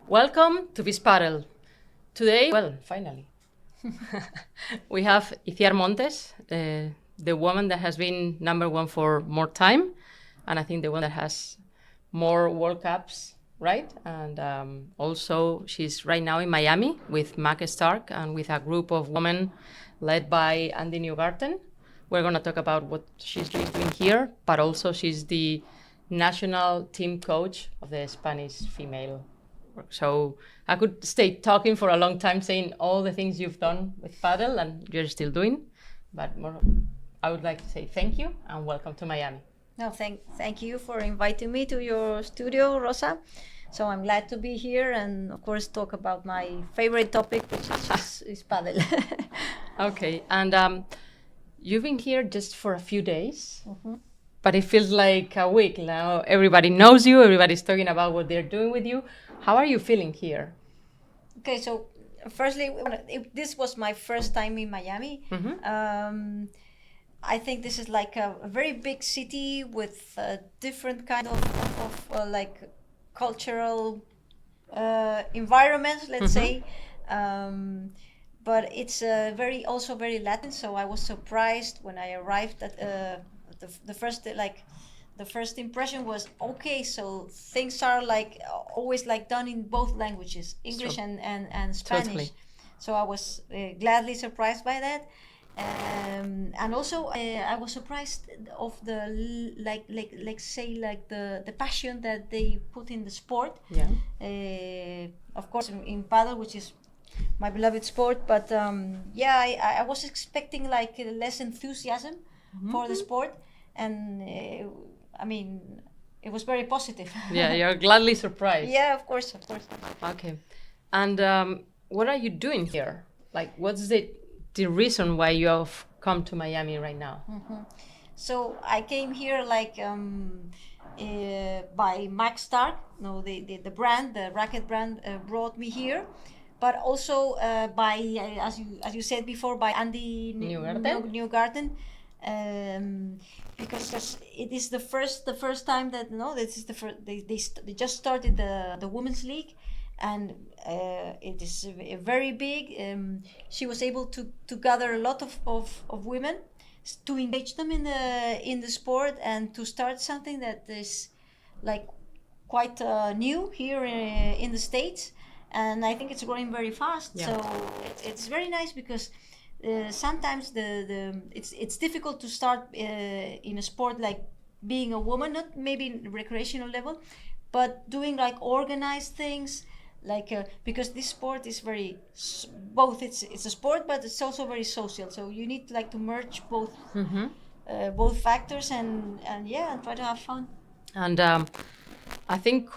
Welcome to this Padel. Today, well, finally, we have Icíar Montes, the woman that has been number one for more time, and I think the one that has more World Cups, right? And also, she's right now in Miami with Mack Starke and with a group of women led by Andy Newgarden. We're going to talk about what she's doing here, but also she's the national team coach of the Spanish female. So I could stay talking for a long time saying all the things you've done with Padel and you're still doing, but more, I would like to say thank you and welcome to Miami. No, thank you for inviting me to your studio, Rosa. So I'm glad to be here and of course talk about my favorite topic, which is Padel. Okay, and you've been here just for a few days, but it feels like a week now. Everybody knows you, everybody's talking about what they're doing with you. How are you feeling here? Okay, so firstly, this was my first time in Miami. I think this is like a very big city with different kind of like cultural environments, let's say. But it's also very Latin. So I was surprised when I arrived at the first impression was okay. So things are like always like done in both languages, English and Spanish. Totally. So I was gladly surprised by that. And also I was surprised of the the passion that they put in the sport. Yeah. Of course in Padel, which is my beloved sport, but I was expecting like less enthusiasm for the sport, and I mean it was very positive. Yeah, you're gladly surprised. Yeah, of course. Okay, and what are you doing here? Like, what's the reason why you have come to Miami right now? So I came here like by Mack Starke. No, the brand, the racket brand, brought me here, but also by as you said before, by Andy Newgarden. Because it is the first time that this is the first they just started the women's league, and it is very big. She was able to gather a lot of women to engage them in the sport and to start something that is like quite new here in the States, and I think it's growing very fast. Yeah. So it's very nice because sometimes it's difficult to start in a sport like being a woman, not maybe recreational level, but doing like organized things, like because this sport is very both it's a sport, but it's also very social. So you need like to merge both factors and try to have fun. And I think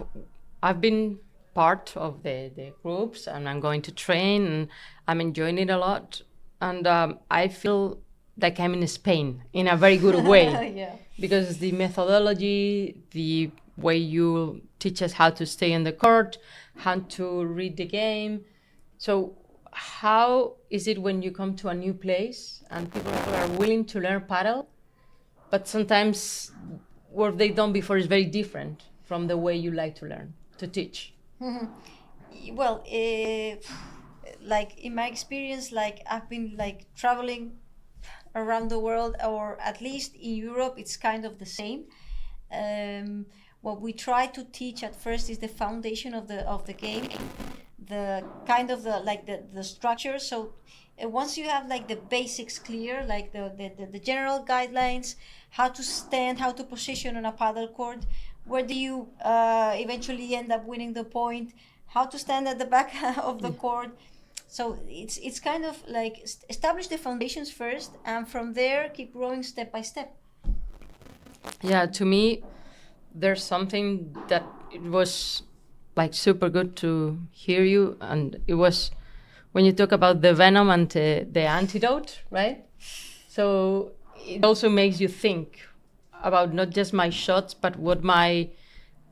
I've been part of the groups, and I'm going to train, and I'm enjoying it a lot. And I feel like I'm in Spain in a very good way. Yeah. Because the methodology, the way you teach us how to stay on the court, how to read the game. So how is it when you come to a new place and people are willing to learn paddle, but sometimes what they've done before is very different from the way you like to learn, to teach? Well, like in my experience, like I've been like traveling around the world, or at least in Europe, it's kind of the same. What we try to teach at first is the foundation of the game, the kind of the structure. So once you have like the basics clear, like the general guidelines, how to stand, how to position on a paddle court, where do you eventually end up winning the point, how to stand at the back of the court. So it's kind of like establish the foundations first, and from there keep growing step by step. Yeah, to me, there's something that it was like super good to hear you, and it was when you talk about the venom and the antidote, right? So it also makes you think about not just my shots, but what my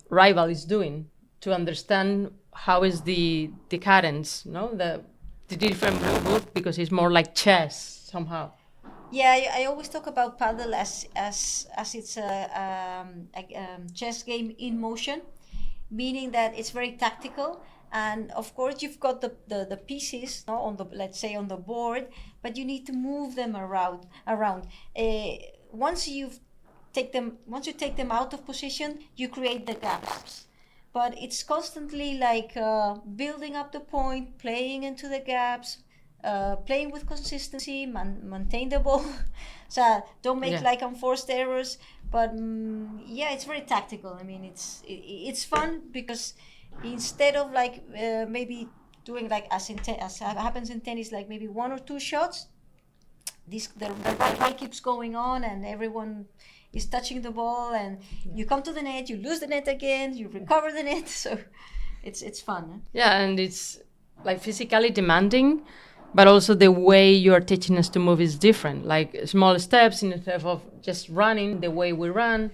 rival is doing, to understand how is the cadence, no? The different move, because it's more like chess somehow. Yeah, I always talk about paddle as it's a chess game in motion, meaning that it's very tactical, And of course, you've got the pieces, no, on the, let's say, on the board, but you need to move them around. Once you take them out of position, you create the gaps. But it's constantly like building up the point, playing into the gaps, playing with consistency, maintain the ball. So don't make like unforced errors. But yeah, it's very tactical. I mean, it's fun because instead of like maybe doing like as happens in tennis, like maybe 1 or 2 shots, the right keeps going on and everyone is touching the ball, and you come to the net, you lose the net again, you recover the net. So it's fun. Huh? Yeah, and it's like physically demanding, but also the way you are teaching us to move is different. Like small steps instead of just running the way we run.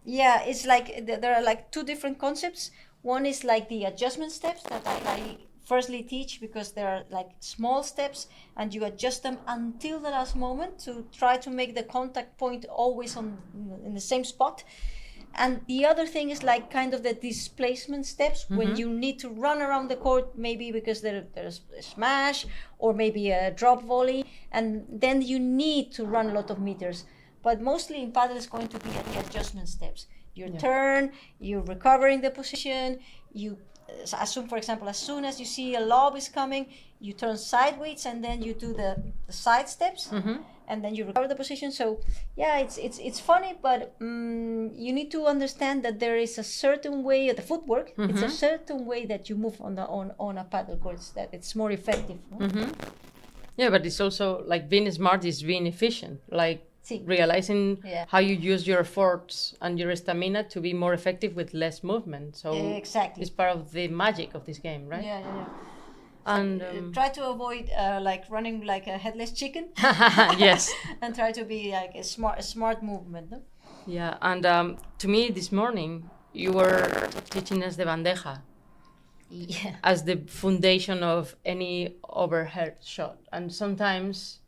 Yeah, it's like there are like 2 different concepts. One is like the adjustment steps that I firstly teach, because there are like small steps and you adjust them until the last moment to try to make the contact point always in the same spot. And the other thing is like kind of the displacement steps, when you need to run around the court, maybe because there's a smash or maybe a drop volley, and then you need to run a lot of meters. But mostly in Padel, it's going to be at the adjustment steps. Your turn, you're recovering the position, you assume, for example, as soon as you see a lob is coming, you turn sideways and then you do the side steps, and then you recover the position. So yeah, it's funny, but you need to understand that there is a certain way of the footwork. It's a certain way that you move on a paddle court, that it's more effective. No? Yeah, but it's also like being smart is being efficient. Like realizing how you use your force and your stamina to be more effective with less movement. So exactly, it's part of the magic of this game, right? Yeah. And try to avoid like running like a headless chicken. Yes. And try to be like a smart movement. No? Yeah, and to me this morning you were teaching us the bandeja as the foundation of any overhead shot. And sometimes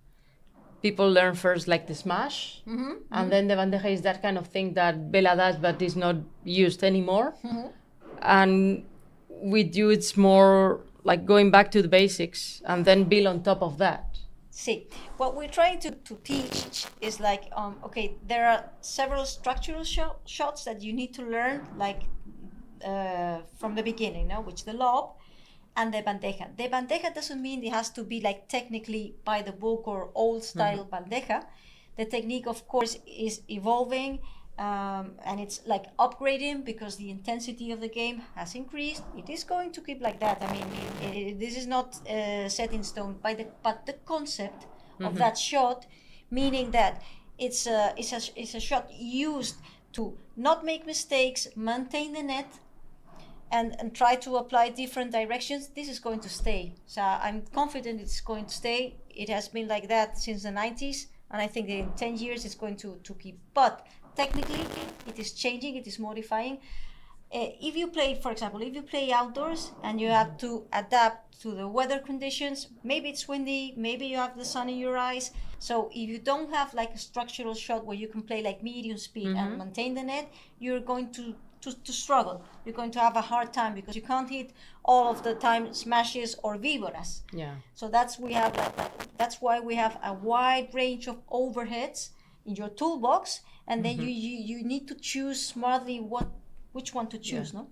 people learn first like the smash, and then the bandeja is that kind of thing that Vela does but is not used anymore. And with you it's more like going back to the basics and then build on top of that. See, what we're trying to teach is like, okay, there are several structural shots that you need to learn, like from the beginning, no? Which the lob and the bandeja. The bandeja doesn't mean it has to be like technically by the book or old style bandeja. The technique, of course, is evolving, and it's like upgrading because the intensity of the game has increased. It is going to keep like that. I mean, this is not set in stone. But the concept of that shot, meaning that it's a shot used to not make mistakes, maintain the net, and try to apply different directions. This is going to stay. So I'm confident it's going to stay. It has been like that since the 90s, and I think that in 10 years it's going to keep. But technically, it is changing, it is modifying. If you play, for example, if you play outdoors and you have to adapt to the weather conditions, maybe it's windy, maybe you have the sun in your eyes. So if you don't have like a structural shot where you can play like medium speed and maintain the net, you're going to struggle. You're going to have a hard time because you can't hit all of the time smashes or víboras. Yeah. So that's why we have a wide range of overheads in your toolbox, and then you need to choose smartly which one to choose, no?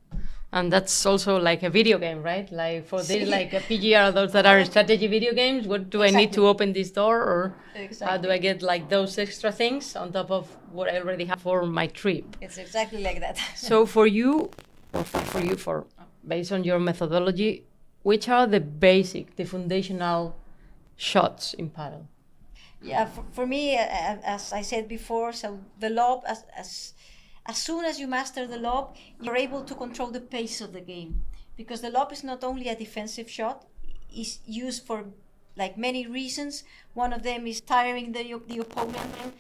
And that's also like a video game, right? Like for this, like a PGR, those that are strategy video games, what do I need to open this door, or how do I get like those extra things on top of what I already have for my trip? It's exactly like that. So for you, or based on your methodology, which are the foundational shots in paddle? Yeah, for me, as I said before, so the lob, as soon as you master the lob, you're able to control the pace of the game, because the lob is not only a defensive shot, it's used for like many reasons. One of them is tiring the opponent,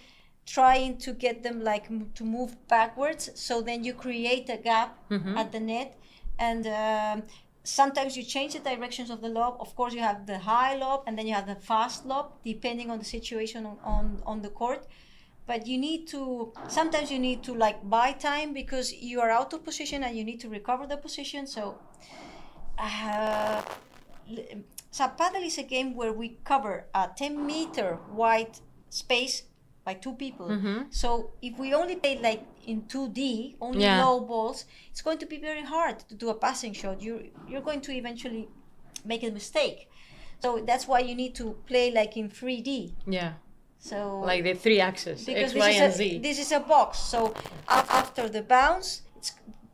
trying to get them like to move backwards, so then you create a gap at the net, and sometimes you change the directions of the lob. Of course, you have the high lob and then you have the fast lob, depending on the situation on the court. But sometimes you need to like buy time because you are out of position and you need to recover the position. So So Padel is a game where we cover a 10-meter wide space by two people. So if we only play like in 2D, only low balls, it's going to be very hard to do a passing shot. You're going to eventually make a mistake. So that's why you need to play like in 3D. Yeah. So like the 3 axes, because X, Y, and Z. this is a box. So after the bounce,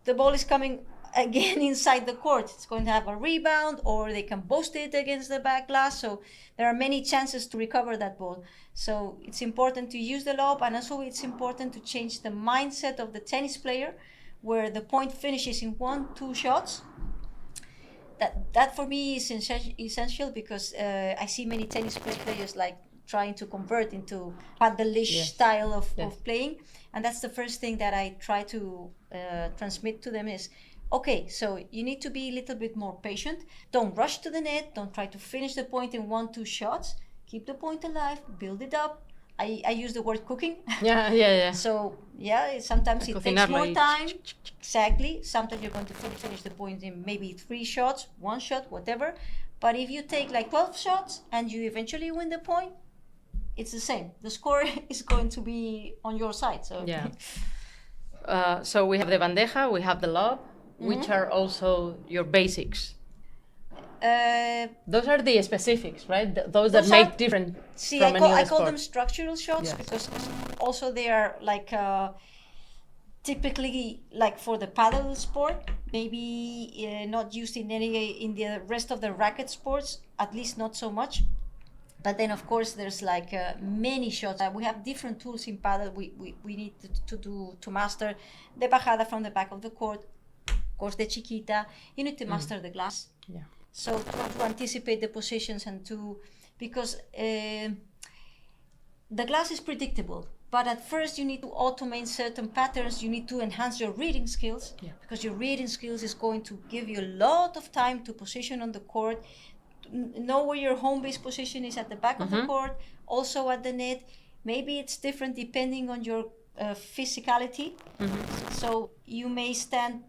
the ball is coming again inside the court. It's going to have a rebound, or they can post it against the back glass. So there are many chances to recover that ball. So it's important to use the lob, and also it's important to change the mindset of the tennis player, where the point finishes in 1-2 shots. That for me is essential, because I see many tennis players like trying to convert into Padelish style of playing, and that's the first thing that I try to transmit to them is, okay, so you need to be a little bit more patient. Don't rush to the net. Don't try to finish the point in 1-2 shots. Keep the point alive. Build it up. I use the word cooking. Yeah. So sometimes it takes more time. Exactly. Sometimes you're going to finish the point in maybe 3 shots, 1 shot, whatever. But if you take like 12 shots and you eventually win the point, it's the same. The score is going to be on your side. So so we have the bandeja, we have the lob, which are also your basics. Those are the specifics, right? Those that make different from any other I call sport. them structural shots, because also they are like typically like for the paddle sport, maybe not used in the rest of the racket sports, at least not so much. But then of course there's like many shots. We have different tools in paddle. We need to master the bajada from the back of the court, of course the chiquita. You need to master the glass. Yeah. So to anticipate the positions and because the glass is predictable, but at first you need to automate certain patterns. You need to enhance your reading skills, because your reading skills is going to give you a lot of time to position on the court, know where your home base position is at the back of the court, also at the net. Maybe it's different depending on your physicality. So you may stand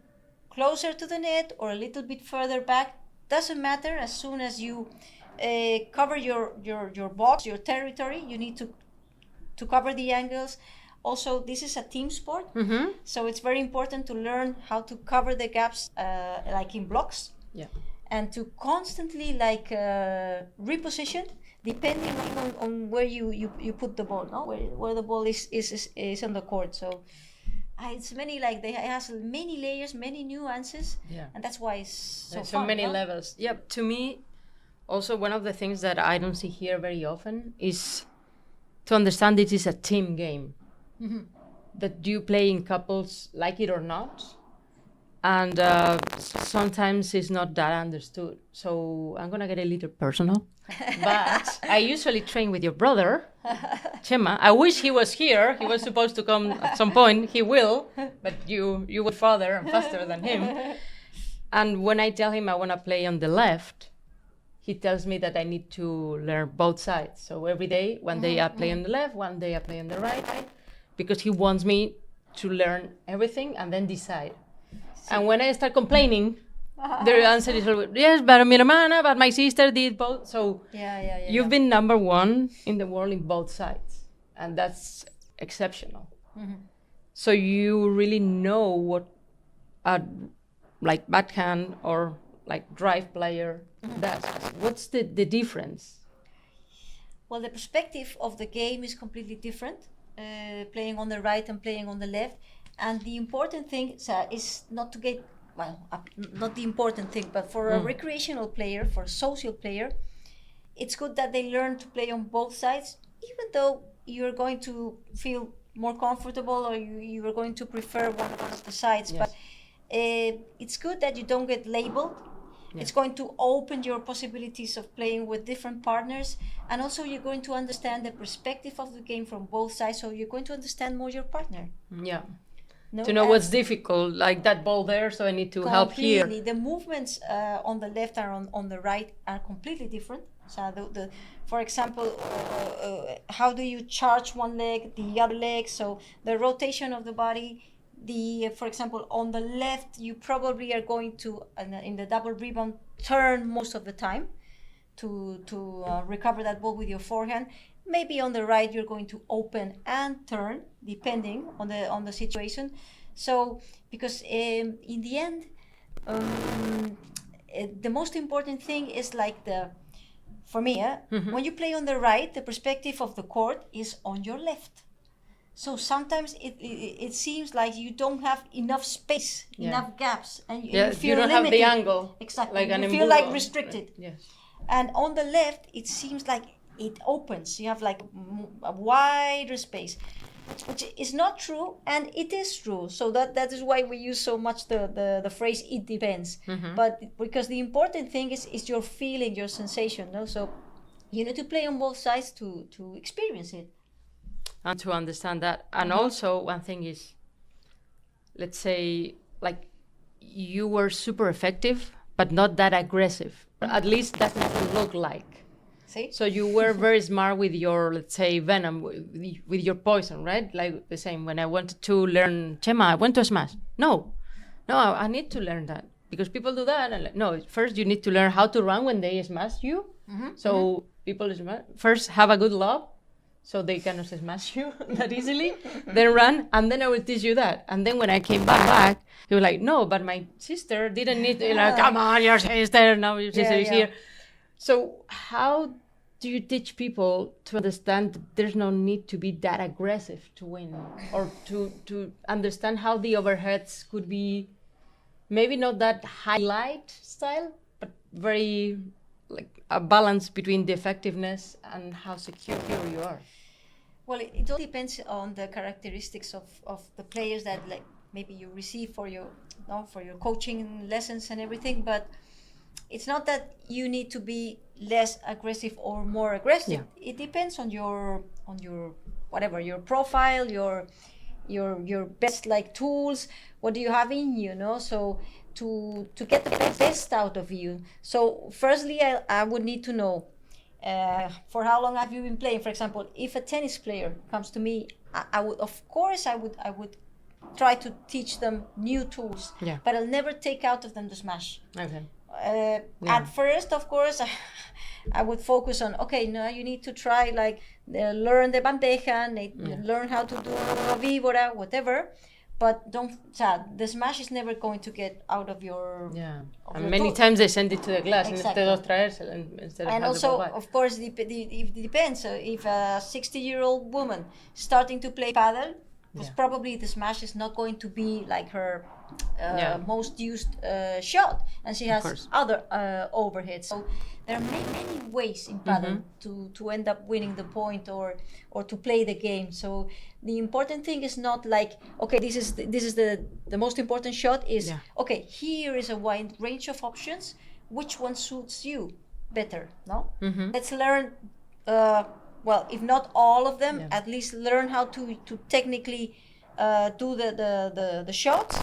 closer to the net or a little bit further back. Doesn't matter. As soon as you cover your box, your territory, you need to cover the angles. Also, this is a team sport, so it's very important to learn how to cover the gaps like in blocks, and to constantly like reposition depending on where you put the ball, no? Where the ball is on the court. So it's many, like it has many layers, many nuances, and that's why it's so fun. So many levels. To me, also one of the things that I don't see here very often is to understand this is a team game, that you play in couples, like it or not, and sometimes it's not that understood. So I'm gonna get a little personal, but I usually train with your brother, Chema. I wish he was here. He was supposed to come at some point. He will, but you were farther and faster than him. And when I tell him I want to play on the left, he tells me that I need to learn both sides. So every day, one day I play on the left, one day I play on the right, because he wants me to learn everything and then decide. And when I start complaining, the answer is always, yes, but mi hermana, but my sister did both. So you've been number 1 in the world in both sides, and that's exceptional. So you really know what a like backhand or like drive player does. What's the difference? Well, the perspective of the game is completely different, playing on the right and playing on the left. And the important thing is not to get, not the important thing, but for a recreational player, for a social player, it's good that they learn to play on both sides, even though you're going to feel more comfortable or you are going to prefer one of the sides. But it's good that you don't get labeled. It's going to open your possibilities of playing with different partners, and also you're going to understand the perspective of the game from both sides, so you're going to understand more your partner. To know what's difficult, like that ball there, so I need to help here. The movements on the left and on the right are completely different. So for example, how do you charge one leg, the other leg? So the rotation of the body for example, on the left, you probably are going to, in the double rebound, turn most of the time to recover that ball with your forehand. Maybe on the right, you're going to open and turn, depending on the situation. So, because in the end, the most important thing is like for me, when you play on the right, the perspective of the court is on your left. So sometimes it seems like you don't have enough space, enough gaps, and you feel you don't limited. Have the angle. Exactly, Like you feel like restricted. Yes. And on the left, it seems like it opens. You have like a wider space, which is not true, and it is true. So that is why we use so much the phrase "it depends." But because the important thing is your feeling, your sensation. No, so you need to play on both sides to experience it. And to understand that. And also one thing is, let's say, like, you were super effective, but not that aggressive. At least that's what it looked like. See? So you were very smart with your, let's say, venom, with your poison, right? Like the same, when I wanted to learn, Chema, I want to smash. No, I need to learn that. Because people do that. And no, first you need to learn how to run when they smash you. So people first have a good love, so they cannot smash you that easily, then run, and then I will teach you that. And then when I came back, you were like, no, but my sister didn't need to, come on, your sister, now your sister is here. So how do you teach people to understand that there's no need to be that aggressive to win, or to understand how the overheads could be maybe not that highlight style, but very like a balance between the effectiveness and how secure you are? Well, it all depends on the characteristics of the players that like maybe you receive for your coaching lessons and everything. But it's not that you need to be less aggressive or more aggressive. It depends on your whatever, your profile, your best like tools. What do you have in you? So to get the best out of you. So firstly, I would need to know. For how long have you been playing? For example, if a tennis player comes to me, I would try to teach them new tools, but I'll never take out of them the smash. Okay. At first, of course, I would focus on, okay, now you need to try like learn the bandeja, learn how to do víbora, whatever. But the smash is never going to get out of your and many times they send it to the glass instead of and also of course it depends. If a 60-year-old woman starting to play Padel, probably the smash is not going to be like her most used shot, and she has other overheads. So there are many ways in Padel to end up winning the point or to play the game. So the important thing is not like, okay, this is the most important shot is okay, here is a wide range of options, which one suits you better. Let's learn well, if not all of them, at least learn how to technically do the shots,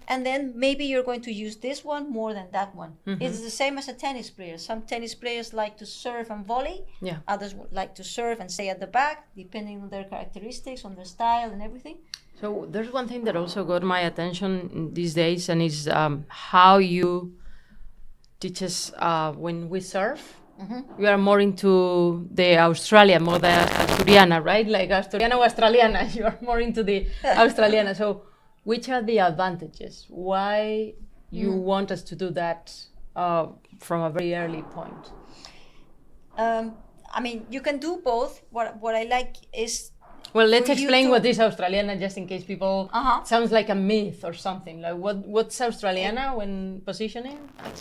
and then maybe you're going to use this one more than that one. It's the same as a tennis player. Some tennis players like to serve and volley. Others would like to serve and stay at the back, depending on their characteristics, on their style and everything. So there's one thing that also got my attention these days, and is how you teach us when we serve. You are more into the Australian, more the Asturiana, right? Like Asturiana or Australiana. You are more into the Australiana. So which are the advantages? Why you want us to do that from a very early point? I mean, you can do both. What I like is... Well, let's explain what is Australiana, just in case people... It sounds like a myth or something. Like what's Australiana when positioning?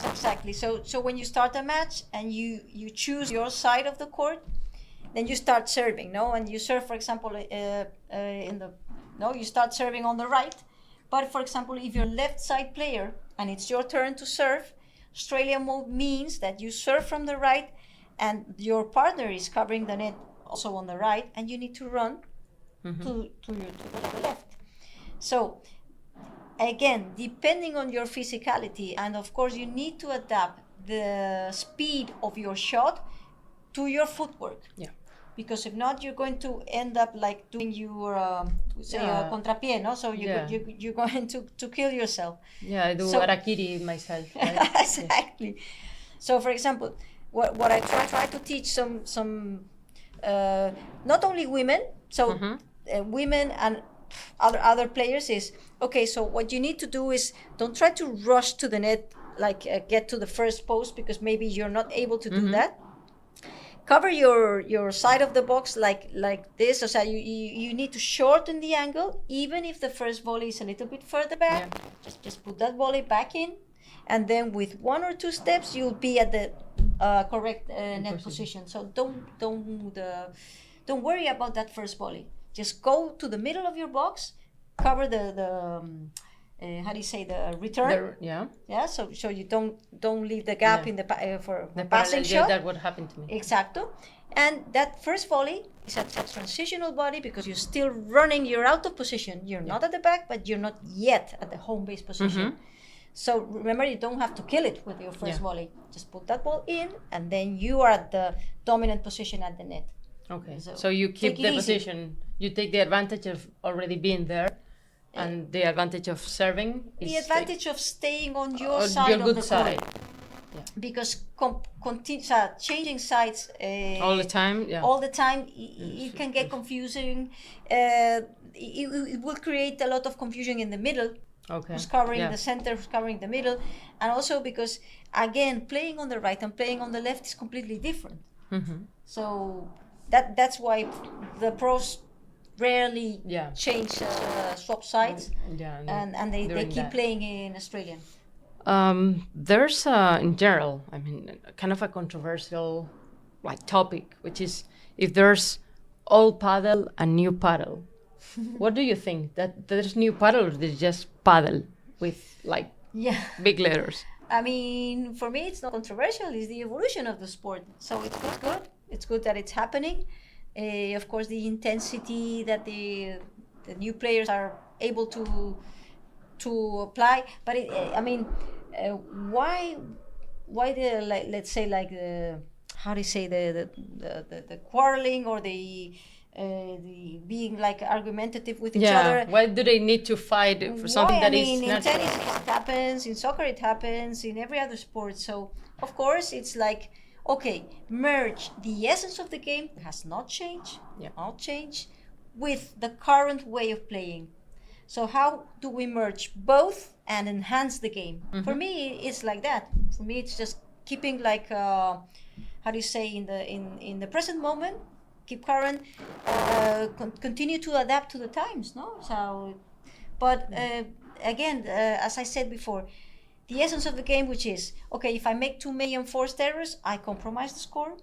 Exactly. So when you start a match and you choose your side of the court, then you start serving, and you serve, for example, you start serving on the right. But for example, if you're a left side player and it's your turn to serve, Australian mode means that you serve from the right and your partner is covering the net also on the right, and you need to run to the left. So again, depending on your physicality, and of course you need to adapt the speed of your shot to your footwork. because if not, you're going to end up like doing your contrapié, no? So you're going to kill yourself. Yeah, I do harakiri myself. Right? Exactly. Yes. So, for example, what I try to teach some not only women, so women and other players is, okay, so what you need to do is don't try to rush to the net, like get to the first post, because maybe you're not able to do that. Cover your side of the box like this, so you need to shorten the angle, even if the first volley is a little bit further back. Just put that volley back in, and then with 1 or 2 steps you'll be at the correct net position. So don't worry about that first volley. Just go to the middle of your box, cover the how do you say, the return? So you don't leave the gap in the for the passing shot. That would happen to me. Exacto. And that first volley is a transitional volley, because you're still running. You're out of position. You're not at the back, but you're not yet at the home base position. So remember, you don't have to kill it with your first volley. Just put that ball in, and then you are at the dominant position at the net. Okay. So you keep the position. You take the advantage of already being there. And the advantage of serving is... The advantage of staying on your side of the court. Yeah. Because changing sides... all the time, all the time, it can get confusing. It will create a lot of confusion in the middle. Okay. Who's covering the center, who's covering the middle. And also because, again, playing on the right and playing on the left is completely different. So that's why the pros rarely change swap sides, and they keep playing in Australian. There's in general, I mean, kind of a controversial topic, which is if there's old paddle and new paddle. What do you think? That there's new paddle, or there's just paddle with big letters? I mean, for me, it's not controversial. It's the evolution of the sport. So it's good. It's good that it's happening. Of course, the intensity that the new players are able to apply, but why the let's say the how do you say the quarreling, or the being argumentative with each other? Why do they need to fight for something that is natural? In tennis it happens, in soccer it happens, in every other sport. So of course it's okay, merge the essence of the game has not changed, with the current way of playing. So how do we merge both and enhance the game? For me, it's like that. For me, it's just keeping how do you say, in the present moment, keep current, continue to adapt to the times, no? So, but again, as I said before, the essence of the game, which is, okay, if I make too many enforced errors, I compromise the score.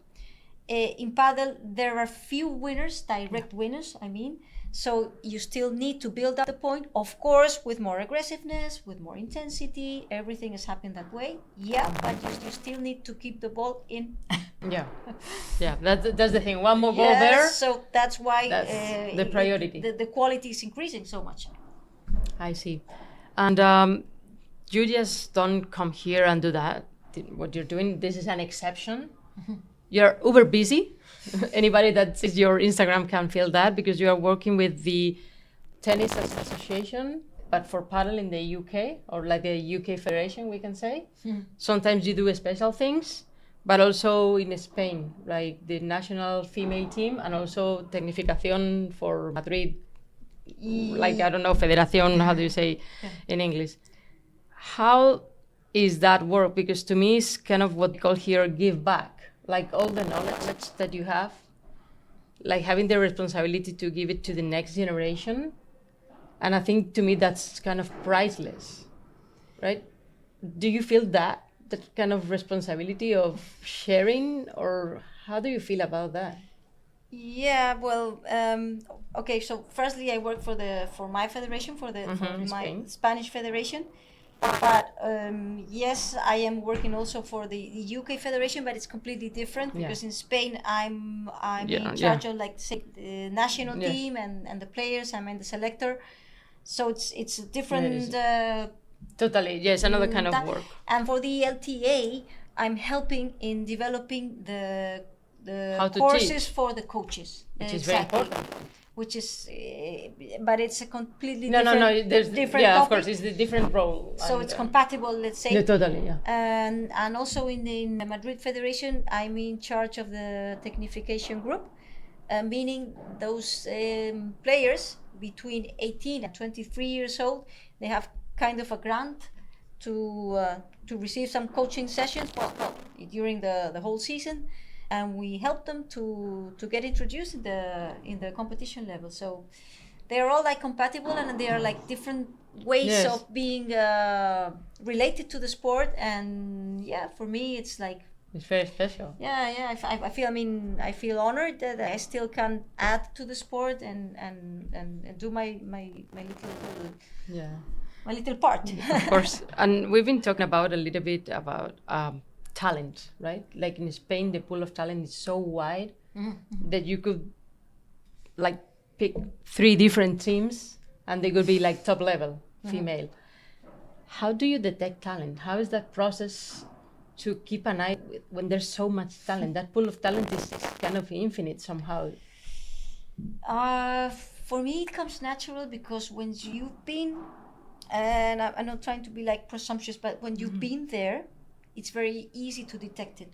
In Padel, there are few winners, direct winners, I mean. So you still need to build up the point, of course, with more aggressiveness, with more intensity. Everything is happening that way. Yeah, but you still need to keep the ball in. That's the thing. One more ball there. So that's why the priority. The quality is increasing so much. I see. And you just don't come here and do that. What you're doing, this is an exception. You're uber busy. Anybody that sees your Instagram can feel that, because you are working with the Tennis Association, but for paddle in the UK, or the UK Federation, we can say. Sometimes you do special things, but also in Spain, like the national female team, and also Tecnificación for Madrid. I don't know, Federación, how do you say in English? How is that work? Because to me, it's kind of what we call here give back. All the knowledge that you have, having the responsibility to give it to the next generation. And I think to me that's kind of priceless, right? Do you feel that kind of responsibility of sharing, or how do you feel about that? Yeah, well, okay, so firstly I work for my federation, for my Spanish federation. But yes, I am working also for the UK Federation, but it's completely different, because in Spain I'm in charge of say the national team and the players. I'm in the selector, so it's a different. Totally, yes, another kind of work. And for the LTA, I'm helping in developing the How to courses teach. for the coaches, Which is very important. Which is, but it's a completely No, there's different yeah, topic. of course, it's the different role. So it's compatible, let's say. Yeah, totally, yeah. And also in the Madrid Federation, I'm in charge of the technification group, meaning those players between 18 and 23 years old, they have kind of a grant to receive some coaching sessions during the whole season, and we help them to get introduced in the competition level. So they're all like compatible, and they are like different ways of being related to the sport. And yeah, for me it's like it's very special. Yeah. I feel honored that I still can add to the sport and do my little my little part. Of course. And we've been talking about a little bit about talent, right? Like in Spain, the pool of talent is so wide that you could like pick 3 different teams and they could be like top level female. How do you detect talent? How is that process to keep an eye when there's so much talent? That pool of talent is kind of infinite somehow. For me, it comes natural because when you've been, and I'm not trying to be like presumptuous, but when you've been there, it's very easy to detect it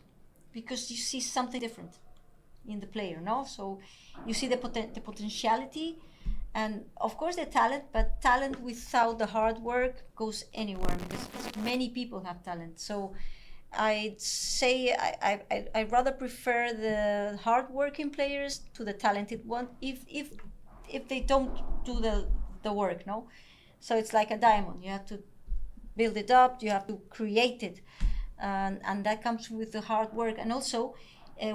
because you see something different in the player, no? So you see the potentiality, and of course the talent, but talent without the hard work goes anywhere because many people have talent. So I'd say I rather prefer the hard-working players to the talented one if they don't do the work, no? So it's like a diamond. You have to build it up. You have to create it, and that comes with the hard work. And also,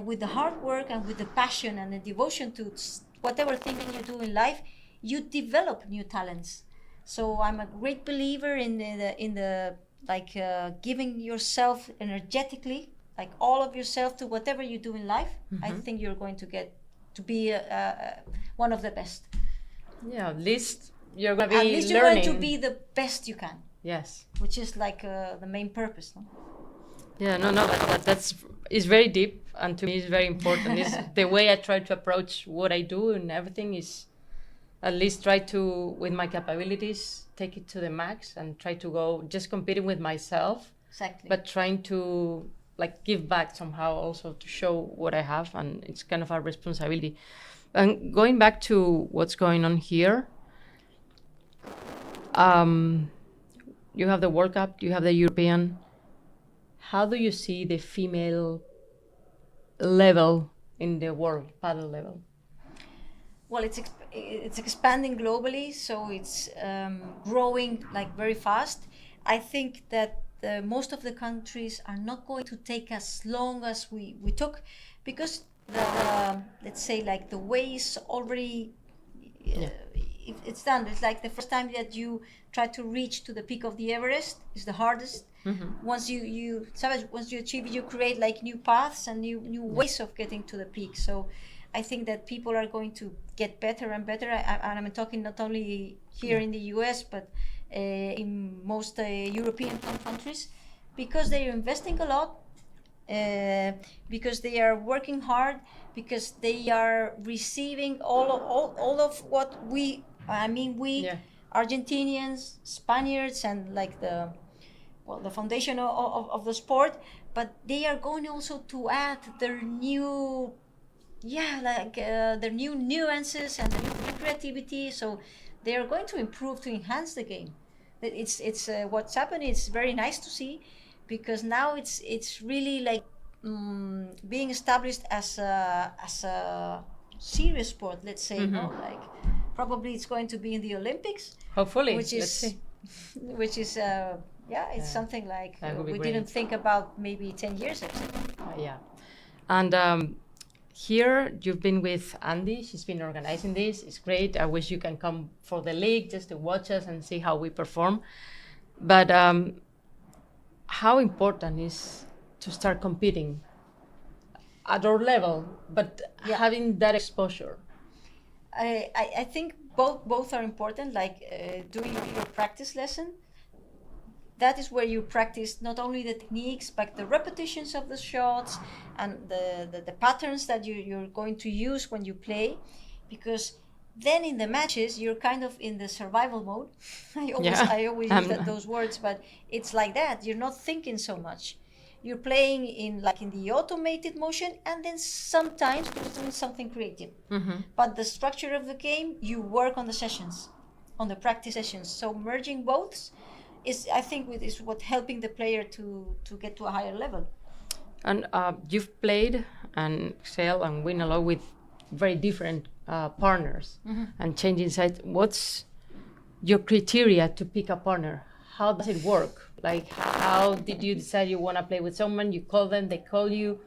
with the hard work and with the passion and the devotion to whatever thing you do in life, you develop new talents. So I'm a great believer in the like giving yourself energetically, like all of yourself to whatever you do in life. I think you're going to get to be one of the best. Yeah, at least you're going to be At least you're going to be the best you can. Yes. Which is like the main purpose, no? Yeah, that's is very deep, and to me is very important. Is the way I try to approach what I do and everything is at least try to, with my capabilities, take it to the max and try to go just competing with myself. Exactly. But trying to like give back somehow also to show what I have, and it's kind of a responsibility. And going back to what's going on here, you have the World Cup, you have the European. How do you see the female level in the world, paddle level? Well, it's expanding globally, so it's growing like very fast. I think that most of the countries are not going to take as long as we took, because let's say like the way is already it's done. It's like the first time that you try to reach to the peak of the Everest is the hardest. Once you achieve it, you create like new paths and new ways of getting to the peak. So I think that people are going to get better and better, and I'm talking not only here in the US, but in most European countries, because they are investing a lot, because they are working hard, because they are receiving all of what we Argentinians, Spaniards, and like the foundation of the sport, but they are going also to add their new their new nuances and their new creativity. So they are going to improve, to enhance the game. It's what's happening. It's very nice to see, because now it's really like being established as a serious sport. Let's say, like probably it's going to be in the Olympics. Hopefully, which is it's something like we didn't think about maybe 10 years ago. And here you've been with Andy. She's been organizing this. It's great. I wish you can come for the league just to watch us and see how we perform. But how important is to start competing at our level, but having that exposure? I think both are important. Like doing your practice lesson, that is where you practice not only the techniques but the repetitions of the shots and the patterns that you're going to use when you play, because then in the matches you're kind of in the survival mode. I always use those words, but it's like that. You're not thinking so much. You're playing in the automated motion, and then sometimes you're doing something creative. But the structure of the game, you work on the sessions, on the practice sessions. So merging both is, I think, is what helping the player to get to a higher level. And you've played and excel and win a lot with very different partners and changing sides. What's your criteria to pick a partner? How does it work? Like, how did you decide you want to play with someone? You call them, they call you.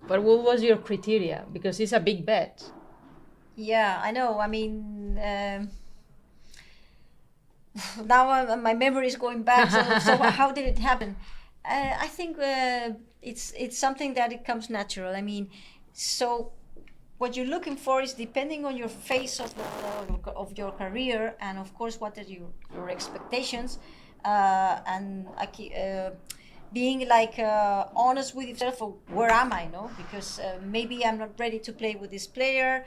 But what was your criteria? Because it's a big bet. Yeah, I know. I mean, now my memory is going back. So how did it happen? I think it's something that it comes natural. I mean, so what you're looking for is depending on your phase of your career, and of course what are your expectations, and being honest with yourself of where am I, no? Because maybe I'm not ready to play with this player,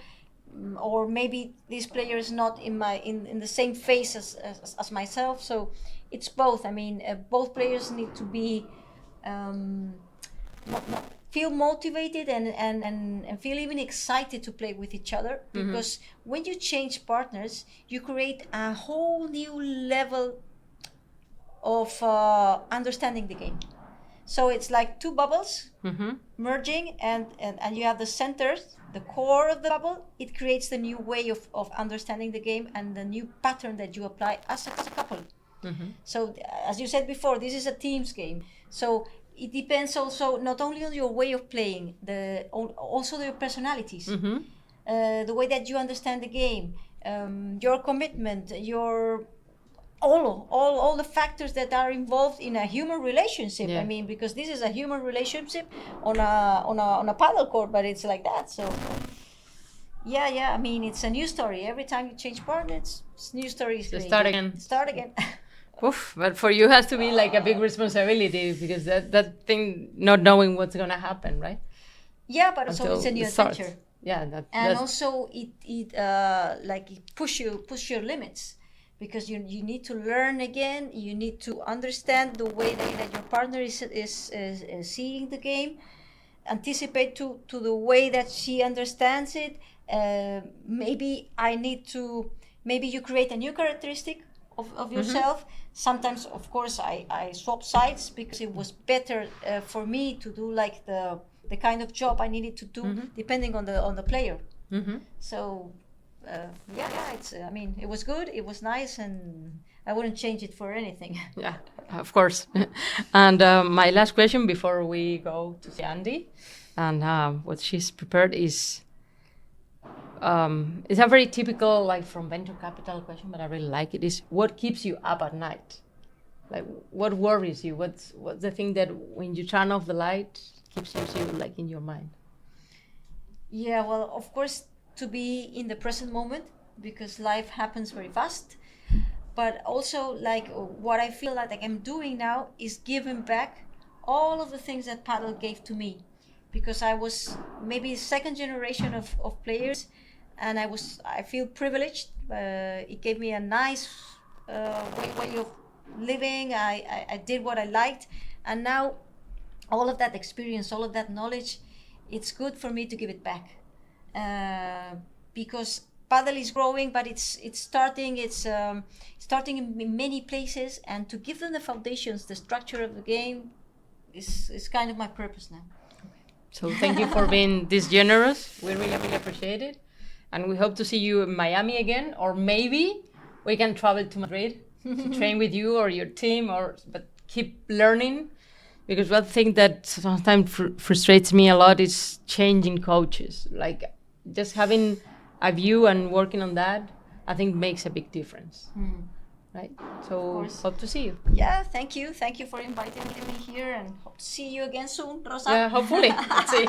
or maybe this player is not in the same phase as myself. So it's both. I mean, both players need to be feel motivated and feel even excited to play with each other, because when you change partners, you create a whole new level of understanding the game. So it's like two bubbles merging, and you have the center, the core of the bubble. It creates the new way of understanding the game and the new pattern that you apply as a couple. So as you said before, this is a teams game. So it depends also not only on your way of playing, also your personalities, the way that you understand the game, your commitment, your all the factors that are involved in a human relationship. I mean, because this is a human relationship on a paddle court, but it's like that. So I mean, it's a new story. Every time you change partners, it's new stories. So start again. Oof, but for you it has to be like a big responsibility, because that thing, not knowing what's gonna happen, right? Yeah, but also it's a new adventure. Yeah, and also it push your limits, because you need to learn again. You need to understand the way that your partner is seeing the game, anticipate to the way that she understands it. Maybe you create a new characteristic of yourself. Sometimes, of course, I swap sides because it was better for me to do like the kind of job I needed to do, depending on the player. So it's I mean, it was good, it was nice, and I wouldn't change it for anything. Yeah, of course. And my last question before we go to see Andy, and what she's prepared is it's a very typical, like, from venture capital question, but I really like it, is what keeps you up at night? Like, what worries you? What's the thing that when you turn off the light keeps you like in your mind? Yeah, well, of course, to be in the present moment, because life happens very fast. But also, like, what I feel like I'm doing now is giving back all of the things that Padel gave to me, because I was maybe second generation of players, and I feel privileged. It gave me a nice way of living. I did what I liked, and now all of that experience, all of that knowledge, it's good for me to give it back, because Padel is growing, but it's starting in many places, and to give them the foundations, the structure of the game is kind of my purpose now. So thank you for being this generous. We really appreciate it. And we hope to see you in Miami again, or maybe we can travel to Madrid to train with you or your team, but keep learning. Because one thing that sometimes frustrates me a lot is changing coaches. Like, just having a view and working on that, I think makes a big difference. Right? So hope to see you. Yeah, thank you. Thank you for inviting me here, and hope to see you again soon, Rosa. Yeah, hopefully. Let's see.